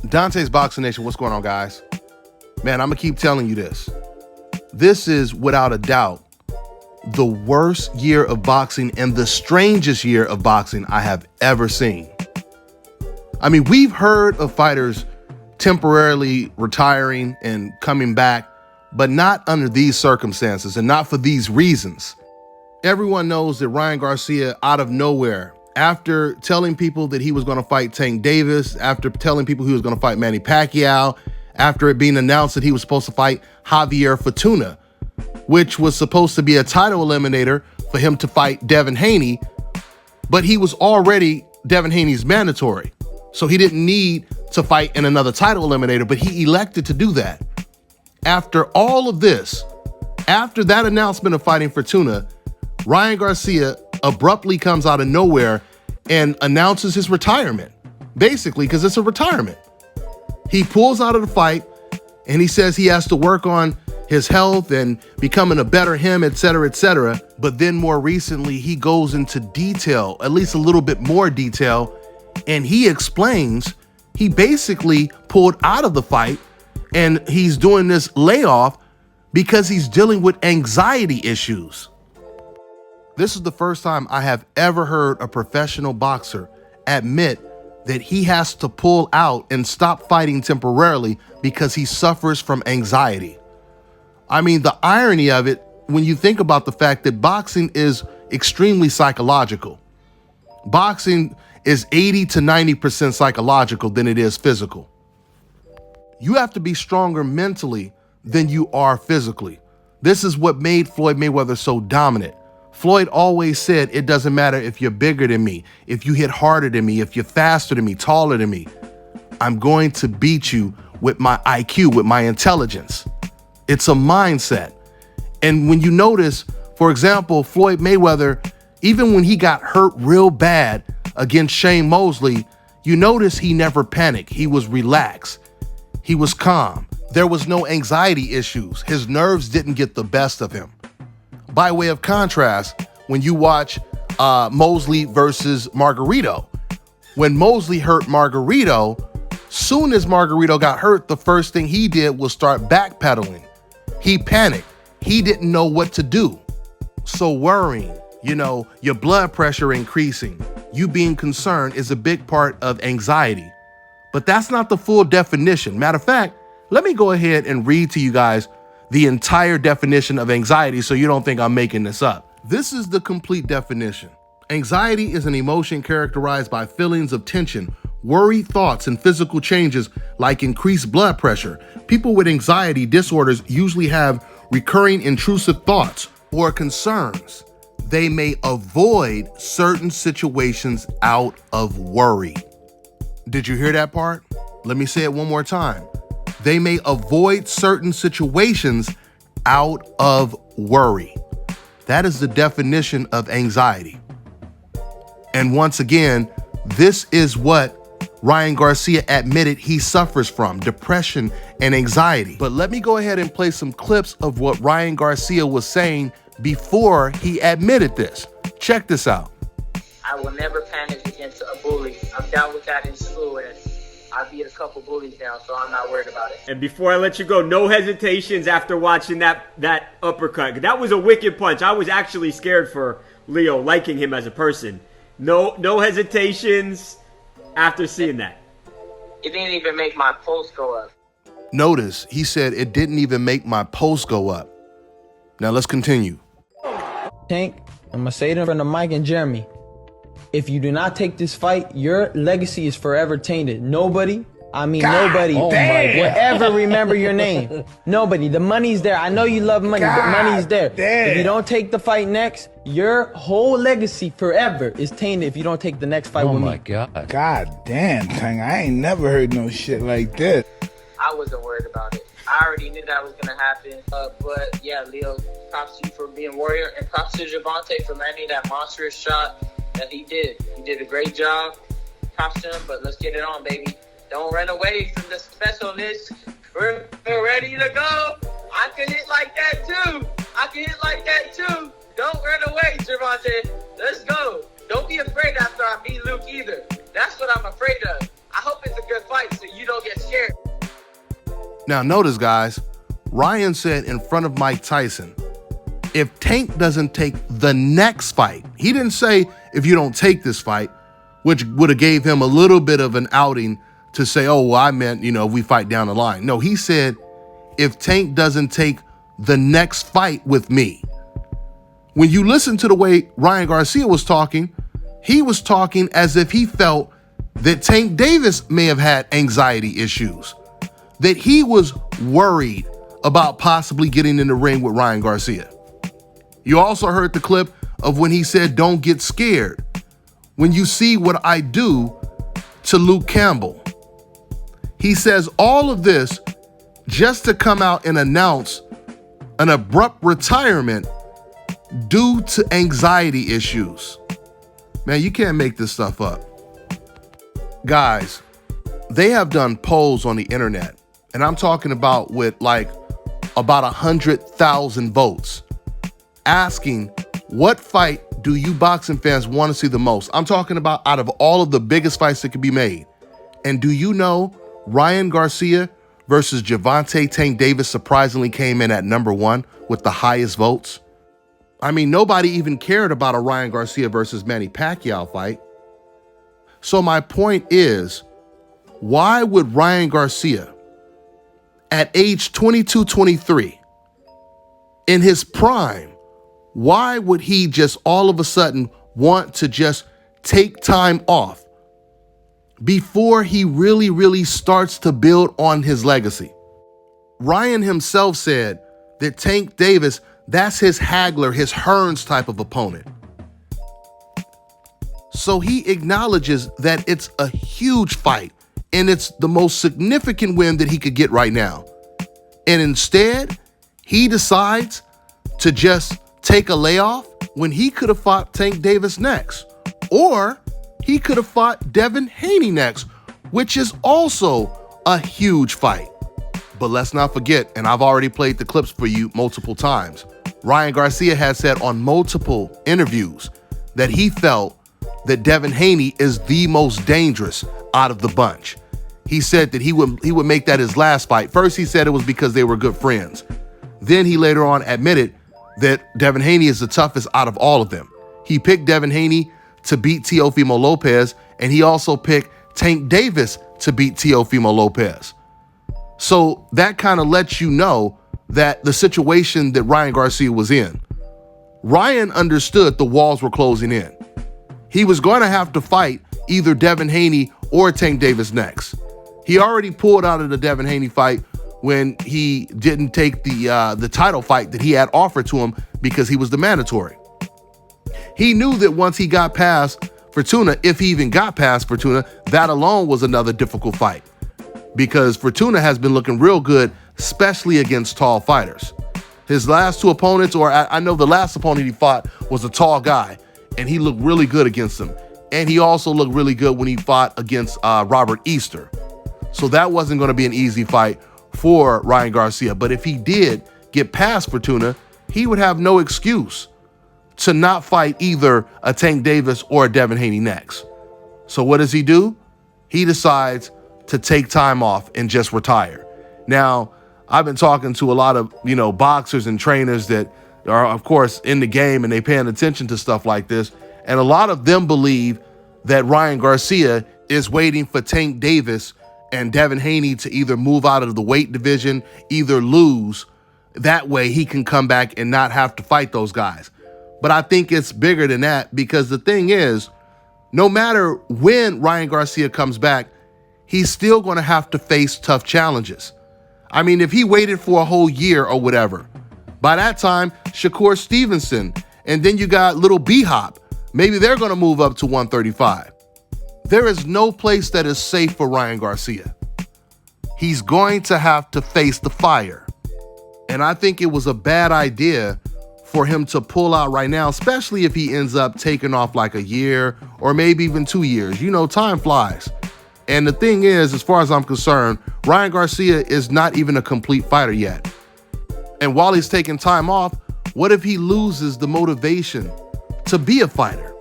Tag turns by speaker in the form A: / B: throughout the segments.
A: Dante's Boxing Nation, what's going on, guys? Man, I'm going to keep telling you this. This is, without a doubt, the worst year of boxing and the strangest year of boxing I have ever seen. I mean, we've heard of fighters temporarily retiring and coming back, but not under these circumstances and not for these reasons. Everyone knows that Ryan Garcia, out of nowhere, after telling people that he was going to fight Tank Davis, after telling people he was going to fight Manny Pacquiao, after it being announced that he was supposed to fight Javier Fortuna, which was supposed to be a title eliminator for him to fight Devin Haney, but he was already Devin Haney's mandatory. So he didn't need to fight in another title eliminator, but he elected to do that. After all of this, after that announcement of fighting Fortuna, Ryan Garcia abruptly comes out of nowhere and announces his retirement, basically, because it's a retirement. He pulls out of the fight and he says he has to work on his health and becoming a better him, et cetera, et cetera. But then more recently, he goes into detail, at least a little bit more detail, and he explains he basically pulled out of the fight and he's doing this layoff because he's dealing with anxiety issues. This is the first time I have ever heard a professional boxer admit that he has to pull out and stop fighting temporarily because he suffers from anxiety. I mean, the irony of it, when you think about the fact that boxing is extremely psychological. Boxing is 80 to 90% psychological than it is physical. You have to be stronger mentally than you are physically. This is what made Floyd Mayweather so dominant. Floyd always said, it doesn't matter if you're bigger than me, if you hit harder than me, if you're faster than me, taller than me, I'm going to beat you with my IQ, with my intelligence. It's a mindset. And when you notice, for example, Floyd Mayweather, even when he got hurt real bad against Shane Mosley, you notice he never panicked. He was relaxed. He was calm. There was no anxiety issues. His nerves didn't get the best of him. By way of contrast, when you watch Mosley versus Margarito, when Mosley hurt Margarito, soon as Margarito got hurt, the first thing he did was start backpedaling. He panicked. He didn't know what to do. So worrying, your blood pressure increasing, you being concerned is a big part of anxiety. But that's not the full definition. Matter of fact, let me go ahead and read to you guys the entire definition of anxiety so you don't think I'm making this up. This is the complete definition. Anxiety is an emotion characterized by feelings of tension, worry, thoughts, and physical changes like increased blood pressure. People with anxiety disorders usually have recurring intrusive thoughts or concerns. They may avoid certain situations out of worry. Did you hear that part? Let me say it one more time. They may avoid certain situations out of worry. That is the definition of anxiety. And once again, this is what Ryan Garcia admitted he suffers from, depression and anxiety. But let me go ahead and play some clips of what Ryan Garcia was saying before he admitted this. Check this out.
B: I will never panic against a bully. I've dealt with that in school, and I beat a couple bullies down, so I'm not worried about it.
C: And before I let you go, no hesitations after watching that uppercut. That was a wicked punch. I was actually scared for Leo, liking him as a person. No hesitations after seeing that.
B: It didn't even make my pulse go up.
A: Notice, he said it didn't even make my pulse go up. Now let's continue.
D: Tank, I'm going to say it from the mic and Jeremy. If you do not take this fight, your legacy is forever tainted. Nobody will ever remember your name. Nobody. The money's there. I know you love money, but money's there. If you don't take the fight next, your whole legacy forever is tainted if you don't take the next fight with me. Oh my God.
E: God damn, Tank. I ain't never heard no shit like this.
B: I wasn't worried about it. I already knew that was going to happen. But yeah, Leo, props to you for being warrior, and props to Gervonta for landing that monstrous shot that he did. He did a great job. Props to him, but let's get it on, baby. Don't run away from the specialness. We're ready to go. I can hit like that too. Don't run away, Gervonta. Let's go. Don't be afraid after I beat Luke either. That's what I'm afraid of. I hope it's a good fight so you don't get scared.
A: Now notice, guys, Ryan said in front of Mike Tyson, if Tank doesn't take the next fight, he didn't say if you don't take this fight, which would have gave him a little bit of an outing to say, oh, well, I meant, if we fight down the line. No, he said, if Tank doesn't take the next fight with me. When you listen to the way Ryan Garcia was talking, he was talking as if he felt that Tank Davis may have had anxiety issues, that he was worried about possibly getting in the ring with Ryan Garcia. You also heard the clip of when he said, don't get scared when you see what I do to Luke Campbell. He says all of this just to come out and announce an abrupt retirement due to anxiety issues. Man, you can't make this stuff up. Guys, they have done polls on the internet, and I'm talking about with like about 100,000 votes, asking what fight do you boxing fans want to see the most? I'm talking about out of all of the biggest fights that could be made. And do you know Ryan Garcia versus Gervonta Tank Davis surprisingly came in at number 1 with the highest votes? I mean, nobody even cared about a Ryan Garcia versus Manny Pacquiao fight. So my point is, why would Ryan Garcia, at age 22, 23, in his prime, why would he just all of a sudden want to just take time off before he really, really starts to build on his legacy? Ryan himself said that Tank Davis, that's his Hagler, his Hearns type of opponent. So he acknowledges that it's a huge fight and it's the most significant win that he could get right now. And instead, he decides to just take a layoff when he could have fought Tank Davis next. Or he could have fought Devin Haney next, which is also a huge fight. But let's not forget, and I've already played the clips for you multiple times, Ryan Garcia has said on multiple interviews that he felt that Devin Haney is the most dangerous out of the bunch. He said that he would make that his last fight. First, he said it was because they were good friends. Then he later on admitted that Devin Haney is the toughest out of all of them. He picked Devin Haney to beat Teofimo Lopez, and he also picked Tank Davis to beat Teofimo Lopez. So that kind of lets you know that the situation that Ryan Garcia was in, Ryan understood the walls were closing in. He was going to have to fight either Devin Haney or Tank Davis next. He already pulled out of the Devin Haney fight when he didn't take the title fight that he had offered to him because he was the mandatory. He knew that once he got past Fortuna, if he even got past Fortuna, that alone was another difficult fight because Fortuna has been looking real good, especially against tall fighters. His last two opponents, or I know the last opponent he fought was a tall guy, and he looked really good against him. And he also looked really good when he fought against Robert Easter. So that wasn't going to be an easy fight for Ryan Garcia. But if he did get past Fortuna, he would have no excuse to not fight either a Tank Davis or a Devin Haney next. So what does he do? He decides to take time off and just retire. Now, I've been talking to a lot of, boxers and trainers that are, of course, in the game and they paying attention to stuff like this. And a lot of them believe that Ryan Garcia is waiting for Tank Davis and Devin Haney to either move out of the weight division, either lose. That way he can come back and not have to fight those guys. But I think it's bigger than that because the thing is, no matter when Ryan Garcia comes back, he's still going to have to face tough challenges. I mean, if he waited for a whole year or whatever, by that time, Shakur Stevenson, and then you got little B-Hop, maybe they're going to move up to 135. There is no place that is safe for Ryan Garcia. He's going to have to face the fire. And I think it was a bad idea for him to pull out right now, especially if he ends up taking off like a year or maybe even 2 years. Time flies. And the thing is, as far as I'm concerned, Ryan Garcia is not even a complete fighter yet. And while he's taking time off, what if he loses the motivation to be a fighter?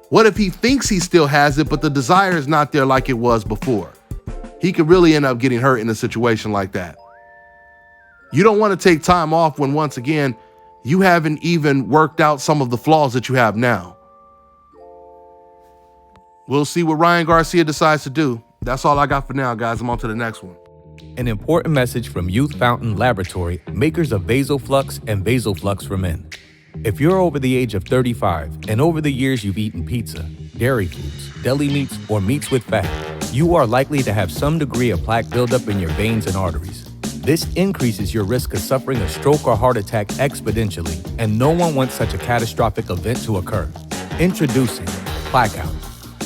A: What if he thinks he still has it, but the desire is not there like it was before? he could really end up getting hurt in a situation like that. You don't want to take time off when, once again, you haven't even worked out some of the flaws that you have now. We'll see what Ryan Garcia decides to do. That's all I got for now, guys. I'm on to the next one.
F: An important message from Youth Fountain Laboratory, makers of VasoFlux and VasoFlux for Men. If you're over the age of 35 and over the years you've eaten pizza, dairy foods, deli meats, or meats with fat, you are likely to have some degree of plaque buildup in your veins and arteries. This increases your risk of suffering a stroke or heart attack exponentially, and no one wants such a catastrophic event to occur. Introducing Blackout.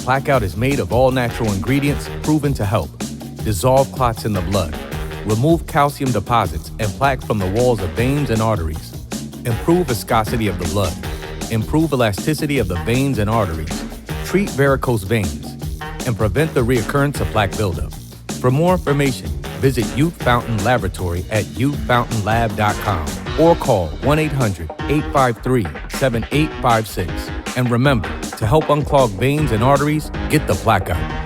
F: Blackout is made of all natural ingredients proven to help dissolve clots in the blood, remove calcium deposits and plaque from the walls of veins and arteries, improve viscosity of the blood, improve elasticity of the veins and arteries, treat varicose veins, and prevent the reoccurrence of plaque buildup. For more information, visit Youth Fountain Laboratory at youthfountainlab.com or call 1-800-853-7856. And remember, to help unclog veins and arteries, get the Blackout.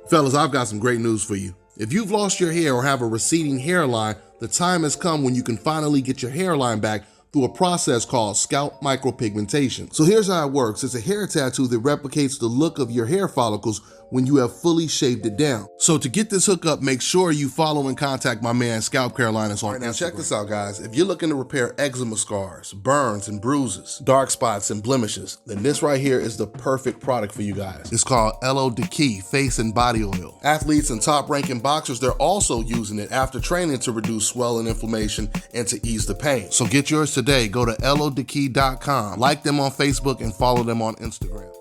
A: Fellas, I've got some great news for you. If you've lost your hair or have a receding hairline, the time has come when you can finally get your hairline back through a process called scalp micropigmentation. So here's how it works. It's a hair tattoo that replicates the look of your hair follicles when you have fully shaved it down. So to get this hookup, make sure you follow and contact my man Scalp Carolinas on Instagram. Now check this out, guys. If you're looking to repair eczema scars, burns and bruises, dark spots and blemishes, then this right here is the perfect product for you guys. It's called Elo Deki Face and Body Oil. Athletes and top-ranking boxers, they're also using it after training to reduce swelling, inflammation, and to ease the pain. So get yours today. Go to elodeki.com, like them on Facebook, and follow them on Instagram.